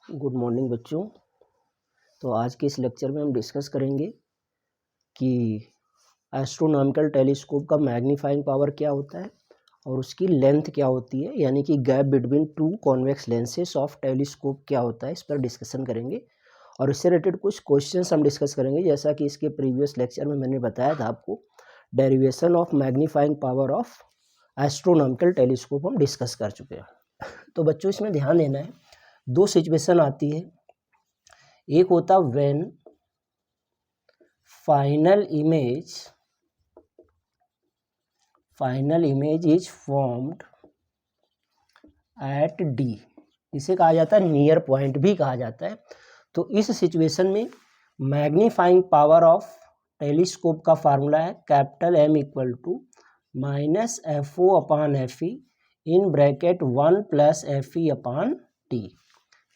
Good morning बच्चों। तो आज के इस लेक्चर में हम डिस्कस करेंगे कि एस्ट्रोनॉमिकल टेलीस्कोप का मैग्नीफाइंग पावर क्या होता है और उसकी लेंथ क्या होती है, यानी कि gap between two convex lenses of telescope क्या होता है, इस पर डिस्कशन करेंगे। और इससे रिलेटेड कुछ क्वेश्चंस हम डिस्कस करेंगे, जैसा कि इसके प्रीवियस लेक्चर में मैंने बताया था आपको। Derivation of magnifying power of astronomical telescope हम डिस्कस कर चुके हैं। तो बच्चों इसमें ध्यान देना है, दो सिचुएशन आती है। एक होता when final image is formed eight D, इसे कहा जाता है नियर पॉइंट भी कहा जाता है। तो इस सिचुएशन में मैग्नीफाइंग पावर ऑफ टेलीस्कोप का फार्मूला है capital M equal to minus FO upon FE in bracket 1 plus FE upon T।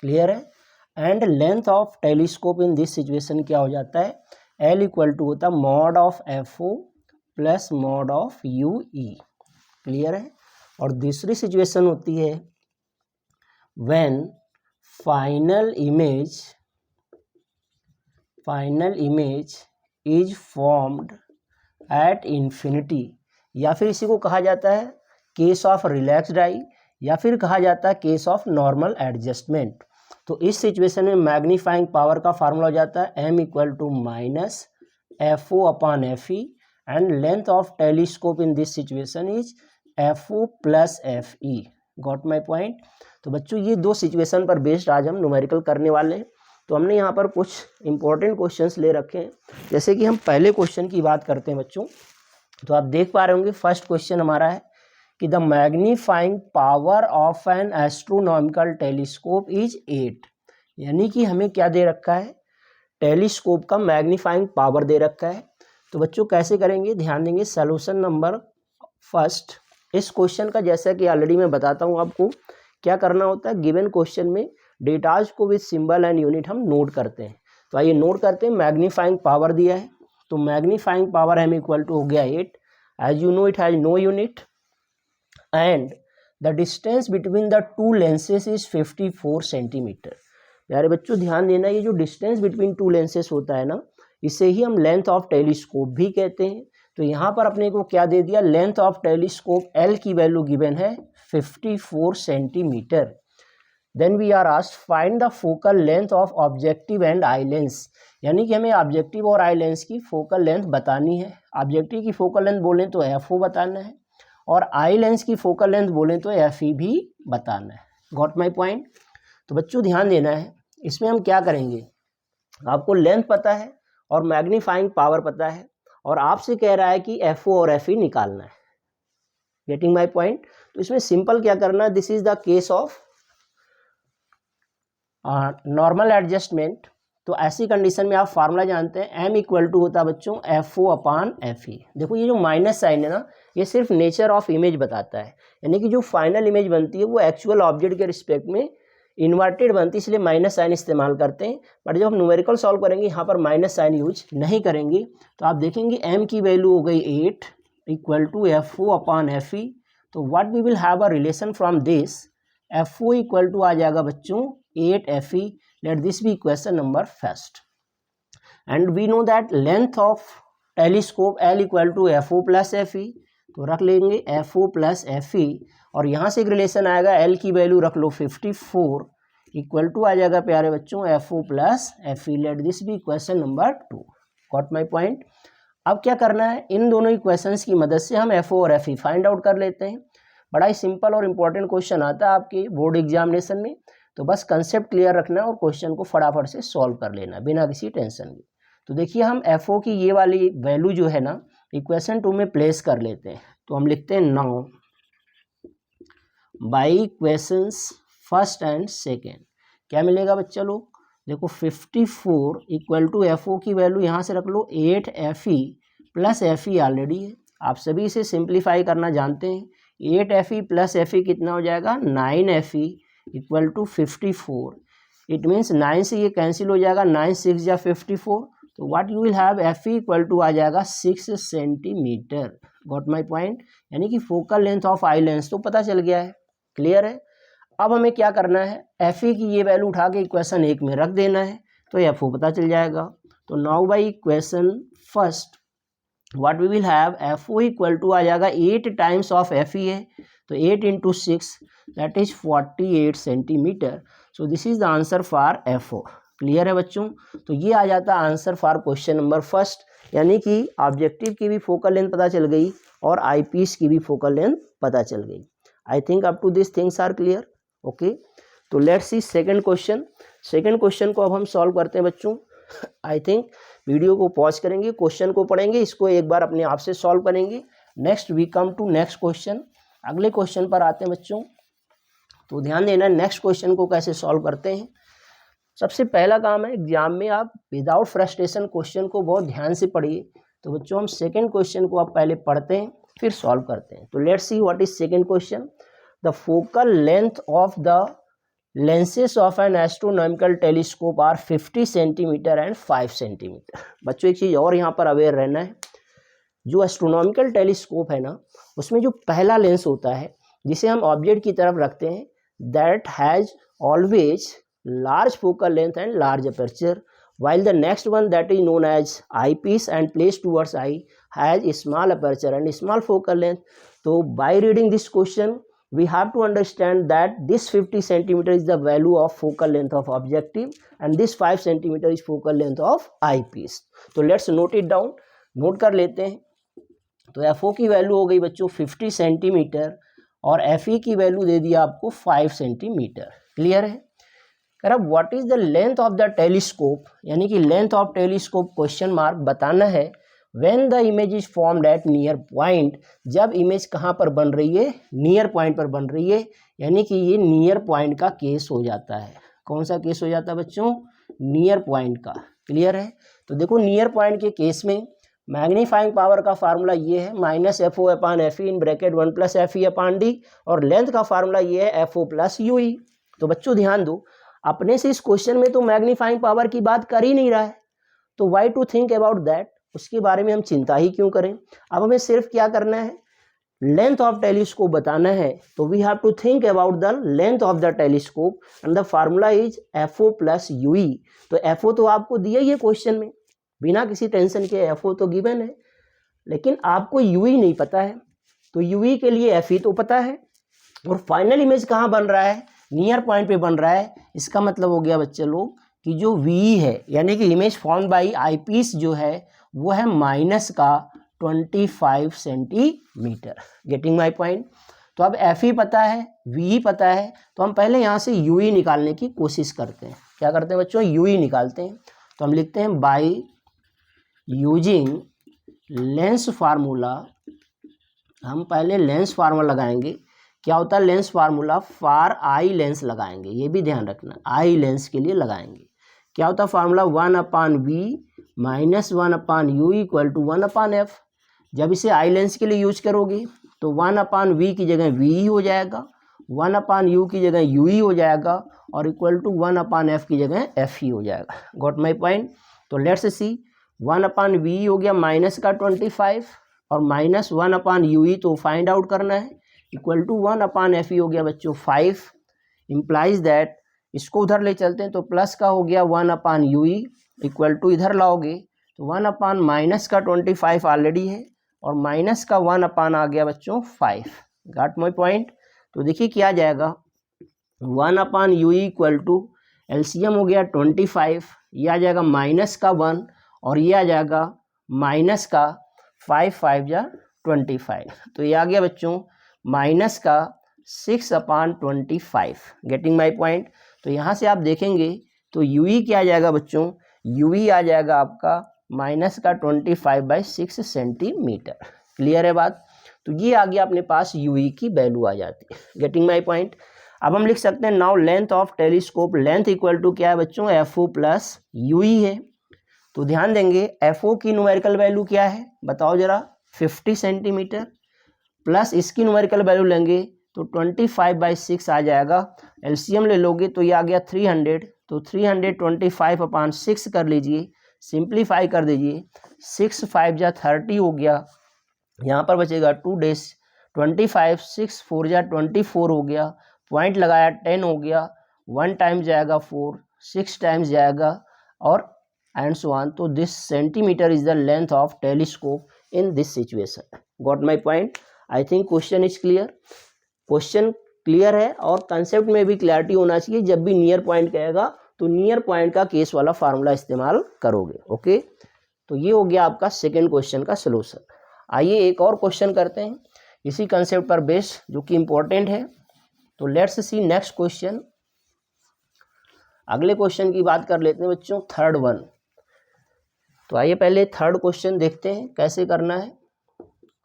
Clear है। And length of telescope in this situation क्या हो जाता है, L इक्वल टू होता है mod of FO plus mod of UE। Clear है। और दूसरी सिचुएशन होती है when final image is formed at infinity, या फिर इसी को कहा जाता है केस ऑफ रिलैक्स्ड आई, या फिर कहा जाता है केस ऑफ नॉर्मल एडजस्टमेंट। तो इस सिचुएशन में मैग्नीफाइंग पावर का फार्मूला हो जाता है M equal to minus FO upon FE and length of telescope in this situation is FO plus FE। Got my point. तो बच्चों ये दो सिचुएशन पर बेस्ड आज हम न्यूमेरिकल करने वाले हैं। तो हमने यहाँ पर कुछ इंपॉर्टेंट क्वेश्चंस ले रखे हैं। जैसे कि हम पहले क्वेश्चन की बात करते हैं बच्चों, तो आप देख पा रहे होंगे फर्स्ट क्वेश्चन हमारा है कि the magnifying power of N astronomical telescope is 8, यानी कि हमें क्या दे रखा है, टेलीस्कोप का मैग्नीफाइंग पावर दे रखा है। तो बच्चों कैसे करेंगे, ध्यान देंगे। सॉल्यूशन नंबर फर्स्ट, इस क्वेश्चन का जैसा कि ऑलरेडी मैं बताता हूँ आपको क्या करना होता है। गिवन क्वेश्चन में डेटाज को विद सिंबल एंड यूनिट हम नोट करते हैं। तो आइए नोट करते हैं। मैग्नीफाइंग पावर दिया है, तो magnifying power M equal to हो गया 8। As you know it has no unit and the distance between the two lenses is 54 centimetre. प्यारे बच्चों ध्यान देना, ये जो डिस्टेंस बिटवीन टू लेंसेज होता है ना, इसे ही हम लेंथ ऑफ टेलीस्कोप भी कहते हैं। तो यहाँ पर अपने को क्या दे दिया, लेंथ ऑफ टेलीस्कोप L की वैल्यू गिवन है 54 centimetre. Then we are asked find the focal length of objective and eye lens, यानी कि हमें ऑब्जेक्टिव और आई लेंस की फोकल लेंथ बतानी है। ऑब्जेक्टिव की फोकल लेंथ बोलें तो FO बताना है, और आई लेंस की फोकल लेंथ बोलें तो FE भी बताना है। Got my point. तो बच्चों ध्यान देना है, इसमें हम क्या करेंगे, आपको लेंथ पता है और मैग्नीफाइंग पावर पता है, और आपसे कह रहा है कि FO और FE निकालना है। Getting my point. तो इसमें सिंपल क्या करना है, this is the case of normal adjustment. तो ऐसी कंडीशन में आप फार्मूला जानते हैं, M इक्वल टू होता है बच्चों FO अपान FE। देखो ये जो माइनस साइन है ना, ये सिर्फ नेचर ऑफ इमेज बताता है, यानी कि जो फाइनल इमेज बनती है वो एक्चुअल ऑब्जेक्ट के रिस्पेक्ट में इन्वर्टेड बनती है, इसलिए माइनस साइन इस्तेमाल करते हैं। बट जब हम न्यूमेरिकल सॉल्व करेंगे यहाँ पर माइनस साइन यूज नहीं करेंगे। तो आप देखेंगे M की वैल्यू हो गई 8 equal to FO upon FE। तो what we will have a relation from this, FO equal to आ जाएगा बच्चों 8 FE। let this be question number first, and we know that length of telescope L equal to FO plus FE। तो रख लेंगे FO plus FE, और यहाँ से एक रिलेशन आएगा, L की वैल्यू रख लो 54 इक्वल टू आ जाएगा प्यारे बच्चों FO plus FE। let this be question number 2। got my point। अब क्या करना है, इन दोनों इक्वेशंस की मदद से हम FO और FE फाइंड आउट कर लेते हैं। बड़ा ही सिंपल और इम्पोर्टेंट क्वेश्चन आता है आपके बोर्ड एग्जामिनेशन में। तो बस कंसेप्ट क्लियर रखना है और क्वेश्चन को फटाफट से सॉल्व कर लेना बिना किसी टेंशन के। तो देखिए हम FO की ये वाली वैल्यू जो है ना, इक्वेशन 2 में प्लेस कर लेते हैं। तो हम लिखते हैं now by equations first and second क्या मिलेगा बच्चा लोग, देखो 54 इक्वल टू FO की वैल्यू यहाँ से रख लो 8 FE प्लस FE ऑलरेडी है, आप सभी इसे सिंप्लीफाई करना जानते हैं। 8 FE प्लस FE कितना हो जाएगा, 9 FE equal to 54। It means 9 से ये कैंसिल हो जाएगा, 9 6 या 54। तो what you will have, FE equal to आ जाएगा 6 सेंटीमीटर। Got my point. यानी कि focal length of eye lens तो पता चल गया है, क्लियर है। अब हमें क्या करना है, एफ ई की ये वैल्यू उठा के इक्वेशन 1 में रख देना है, तो एफ ओ पता चल जाएगा। तो now by equation first what we will have, F O equal to आ जाएगा 8 टाइम्स ऑफ एफ ई है, तो 8 into 6 that is 48 centimetre. So this is the answer for F O. Clear है बच्चों? तो ये आ जाता है answer for question number first, यानी कि ऑब्जेक्टिव की भी फोकल लेंथ पता चल गई और आईपीस की भी फोकल लेंथ पता चल गई। I think up to this things are clear. Okay, तो let's see second question. Second question को अब हम सॉल्व करते हैं बच्चों। आई थिंक वीडियो को पॉज करेंगे, क्वेश्चन को पढ़ेंगे, इसको एक बार अपने आप से सॉल्व करेंगे। Next we come to next question. अगले क्वेश्चन पर आते हैं बच्चों। तो ध्यान देना नेक्स्ट क्वेश्चन को कैसे सॉल्व करते हैं। सबसे पहला काम है एग्जाम में आप विदाउट फ्रस्ट्रेशन क्वेश्चन को बहुत ध्यान से पढ़िए। तो बच्चों हम सेकंड क्वेश्चन को आप पहले पढ़ते हैं फिर सॉल्व करते हैं। तो let's see what is second question. The focal length of the lenses of an astronomical telescope are 50 centimetre and 5 centimetre. बच्चों एक चीज़ और यहाँ पर अवेयर रहना है, जो एस्ट्रोनॉमिकल टेलीस्कोप है ना, उसमें जो पहला लेंस होता है जिसे हम ऑब्जेक्ट की तरफ रखते हैं, that has always large focal length and large aperture, while the next one that is known as eyepiece and placed towards eye has small aperture and small focal length. So by reading this question we have to understand that this 50 centimeter is the value of focal length of objective and this 5 centimeter is focal length of eyepiece. तो let's note it down, note कर लेते हैं। तो एफ ओ की value हो गई बच्चों 50 सेंटीमीटर और एफ ई की वैल्यू दे दिया आपको 5 सेंटीमीटर। क्लियर है? कह रहा what is the length of the telescope, यानी कि length of telescope question mark बताना है। When the image is formed eight near point, जब इमेज कहाँ पर बन रही है, नियर पॉइंट पर बन रही है, यानी कि ये नियर पॉइंट का केस हो जाता है। कौन सा केस हो जाता है बच्चों? नियर पॉइंट का। क्लियर है? तो देखो नियर पॉइंट के केस में मैग्नीफाइंग पावर का फार्मूला ये है minus F O upon F E in bracket 1 plus F E upon D, और लेंथ का फार्मूला ये है F O plus U E. तो बच्चों ध्यान दो, अपने से इस क्वेश्चन में तो मैग्नीफाइंग पावर की बात कर ही नहीं रहा है, तो why to think about that, उसके बारे में हम चिंता ही क्यों करें। अब हमें सिर्फ क्या करना है, लेंथ ऑफ टेलीस्कोप बताना है। तो we have to think about the length of the telescope and the formula is F O plus U E. तो एफ ओ तो आपको दिया ही है क्वेश्चन में, बिना किसी टेंशन के एफ ओ तो गिवन है, लेकिन आपको यू ई नहीं पता है। तो यू ई के लिए एफ ई तो पता है, और फाइनल इमेज कहाँ बन रहा है, नियर पॉइंट पे बन रहा है। इसका मतलब हो गया बच्चे लोग कि जो वी है, यानी कि image form by eyepiece जो है वो है माइनस का 25 सेंटीमीटर। Getting my point? तो अब एफ ई पता है, वी पता है, तो हम पहले यहाँ से यू ई निकालने की कोशिश करते हैं। क्या करते हैं बच्चों? यू ई निकालते हैं। तो हम लिखते हैं बाई यूजिंग लेंस फार्मूला, हम पहले लेंस फार्मूला लगाएंगे। क्या होता है lens formula? For eye lens लगाएंगे, ये भी ध्यान रखना, आई लेंस के लिए लगाएंगे। क्या होता है formula? 1 upon V minus 1 upon U equal to 1 upon F. जब इसे आई लेंस के लिए यूज करोगे तो 1 अपान वी की जगह वी ही हो जाएगा, 1 अपान यू की जगह यू ही हो जाएगा, और इक्वल टू 1 अपान एफ की जगह एफ ही हो जाएगा। Got my point? तो लेट्स सी, 1 अपान वी हो गया माइनस का 25 और माइनस 1 अपान यू ई तो फाइंड आउट करना है, equal to 1 upon F E हो गया बच्चों 5। इम्प्लाइज दैट, इसको उधर ले चलते हैं तो प्लस का हो गया 1 upon you E equal to इधर लाओगे तो 1 अपान माइनस का 25 ऑलरेडी है और माइनस का 1 अपान आ गया बच्चों 5। Got my point? तो देखिए क्या आ जाएगा, 1 upon U equal to LCM हो गया 25, ये आ जाएगा माइनस का 1 और ये आ जाएगा माइनस का 5 जा 25। तो ये आ गया बच्चों माइनस का 6 अपान 25। Getting my point? तो यहाँ से आप देखेंगे तो यू ई क्या आ जाएगा बच्चों, यू ई आ जाएगा आपका माइनस का 25/6 सेंटीमीटर। क्लियर है बात? तो ये आ गया अपने पास यू ई की वैल्यू आ जाती है। Getting my point? अब हम लिख सकते हैं now length of telescope, length equal to क्या है बच्चों, F O plus U E है। तो ध्यान देंगे एफ ओ की न्यूमेरिकल वैल्यू क्या है बताओ जरा, 50 सेंटीमीटर, प्लस इसकी न्यूमेरिकल वैल्यू लेंगे तो 25/6 आ जाएगा। एलसीएम ले लोगे तो ये आ गया 300, तो 325 अपान 6 कर लीजिए, सिंप्लीफाई कर दीजिए, 6 5 जा 30 हो गया, यहाँ पर बचेगा 2 डेज 25, 6 4 जा 24 हो गया, पॉइंट लगाया 10 हो गया, 1 टाइम्स जाएगा 4, 6 टाइम्स जाएगा और एंड सो ऑन. तो this centimetre is the length of telescope in this situation. Got my point. I think question is clear. Question clear है और कंसेप्ट में भी क्लैरिटी होना चाहिए. जब भी नियर पॉइंट कहेगा तो नियर पॉइंट का केस वाला फार्मूला इस्तेमाल करोगे. ओके, तो ये हो गया आपका सेकेंड क्वेश्चन का सलूशन. आइए एक और क्वेश्चन करते हैं इसी कंसेप्ट पर बेस्ड जो कि इम्पोर्टेंट है. तो लेट्स सी नेक्स्ट क्वेश्चन. अगले क्वेश्चन की बात कर लेते हैं बच्चों, थर्ड वन. तो आइए पहले थर्ड क्वेश्चन देखते हैं कैसे करना है.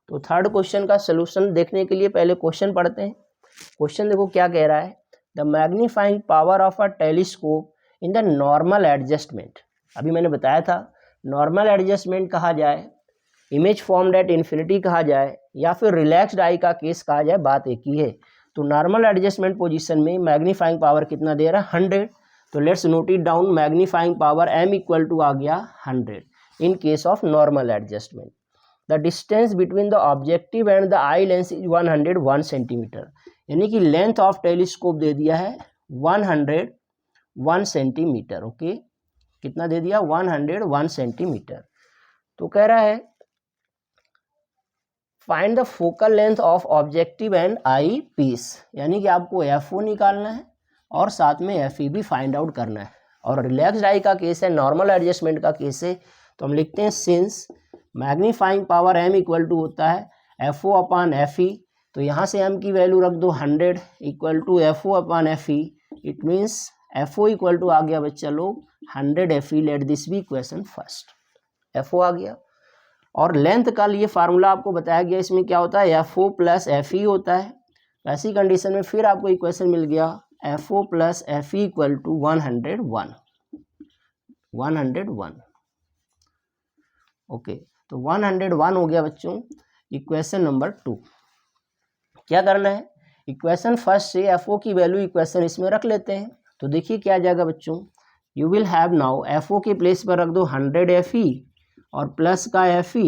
तो थर्ड क्वेश्चन का सलूशन देखने के लिए पहले क्वेश्चन पढ़ते हैं. क्वेश्चन देखो क्या कह रहा है. The magnifying power of a telescope in the normal adjustment. अभी मैंने बताया था नॉर्मल एडजस्टमेंट कहा जाए, इमेज फॉर्म्ड एट इन्फिनिटी कहा जाए या फिर रिलैक्स्ड आई का केस कहा जाए, बात एक ही है. तो नॉर्मल एडजस्टमेंट पोजीशन में मैग्नीफाइंग पावर कितना दे रहा है, 100. तो let's note it down. Magnifying power m equal to आ गया 100 in case of normal adjustment. The distance between the objective and the eye lens is 101 centimetre. यानी कि लेंथ ऑफ टेलीस्कोप दे दिया है 101 सेंटीमीटर. ओके, कितना दे दिया, 101 सेंटीमीटर. तो कह रहा है find the focal length of objective and eyepiece. यानी कि आपको FO निकालना है और साथ में FE भी फाइंड आउट करना है. और रिलैक्स्ड आई का केस है, नॉर्मल एडजस्टमेंट का केस है. तो हम लिखते हैं since magnifying power m equal to होता है FO अपॉन FE. तो यहाँ से m की वैल्यू रख दो 100 equal to FO upon FE. It means FO equal to आ गया बच्चा लोग 100 FE. Let this be equation first. FO आ गया और लेंथ का लिए फार्मूला आपको बताया गया, इसमें क्या होता है FO प्लस FE होता है. ऐसी कंडीशन में फिर आपको इक्वेशन मिल गया FO plus FE equal to 101. Okay, तो 101 हो गया बच्चों इक्वेशन नंबर 2. क्या करना है, इक्वेशन फर्स्ट से FO की वैल्यू इक्वेशन इसमें रख लेते हैं. तो देखिए क्या आ जाएगा बच्चों, you will have now FO के प्लेस पर रख दो 100 FE और प्लस का FE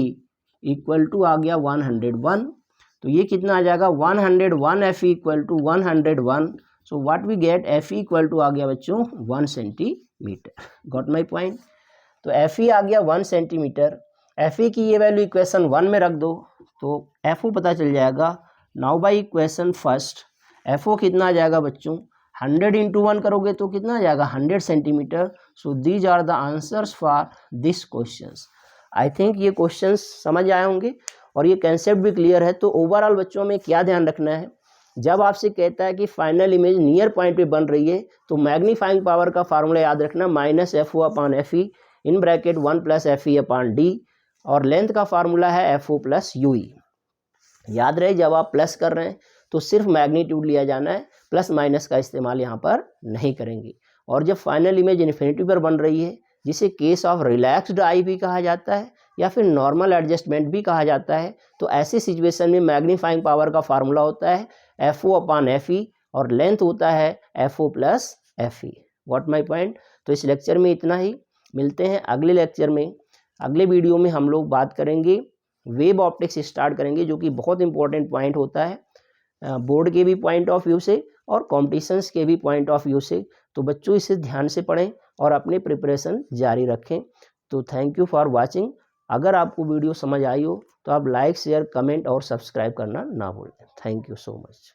इक्वल टू आ गया 101. तो ये कितना आ जाएगा 101 FE equal to 101. So what we get, FE equal to आ गया बच्चों 1 सेंटीमीटर. Got my point. तो FE आ गया 1 सेंटीमीटर. FE की ये वैल्यू इक्वेशन 1 में रख दो तो FO पता चल जाएगा. Now by equation first FO कितना आ जाएगा बच्चों, 100 इंटू 1 करोगे तो कितना आ जाएगा 100 centimetre. So these are the answers for this questions. I think ये क्वेश्चंस समझ आए होंगे और ये कंसेप्ट भी क्लियर है. तो ओवरऑल बच्चों में क्या ध्यान रखना है, जब आपसे कहता है कि फाइनल इमेज नियर पॉइंट पे बन रही है तो मैग्नीफाइंग पावर का फार्मूला याद रखना -FO upon FE in bracket 1 plus FE upon D. और लेंथ का फार्मूला है FO प्लस UE. याद रहे जब आप प्लस कर रहे हैं तो सिर्फ मैग्नीट्यूड लिया जाना है, प्लस माइनस का इस्तेमाल यहाँ पर नहीं करेंगे. और जब फाइनल इमेज इन्फिनिटी पर बन रही है जिसे केस ऑफ रिलैक्स्ड आई भी कहा जाता है या फिर नॉर्मल एडजस्टमेंट भी कहा जाता है, तो ऐसे सिचुएशन में मैग्नीफाइंग पावर का फार्मूला होता है FO अपॉन FE और लेंथ होता है FO plus FE. What my point. तो इस लेक्चर में इतना ही. मिलते हैं अगले लेक्चर में. अगले वीडियो में हम लोग बात करेंगे वेब ऑप्टिक्स स्टार्ट करेंगे, जो कि बहुत इंपॉर्टेंट पॉइंट होता है बोर्ड के भी पॉइंट ऑफ व्यू से और कॉम्पिटिशन्स के भी पॉइंट ऑफ व्यू से. तो बच्चों इसे ध्यान से पढ़ें और अपने प्रिपरेशन जारी रखें. तो थैंक यू फॉर वाचिंग. अगर आपको वीडियो समझ आई हो तो आप लाइक, शेयर, कमेंट और सब्सक्राइब करना ना भूलें. Thank you so much.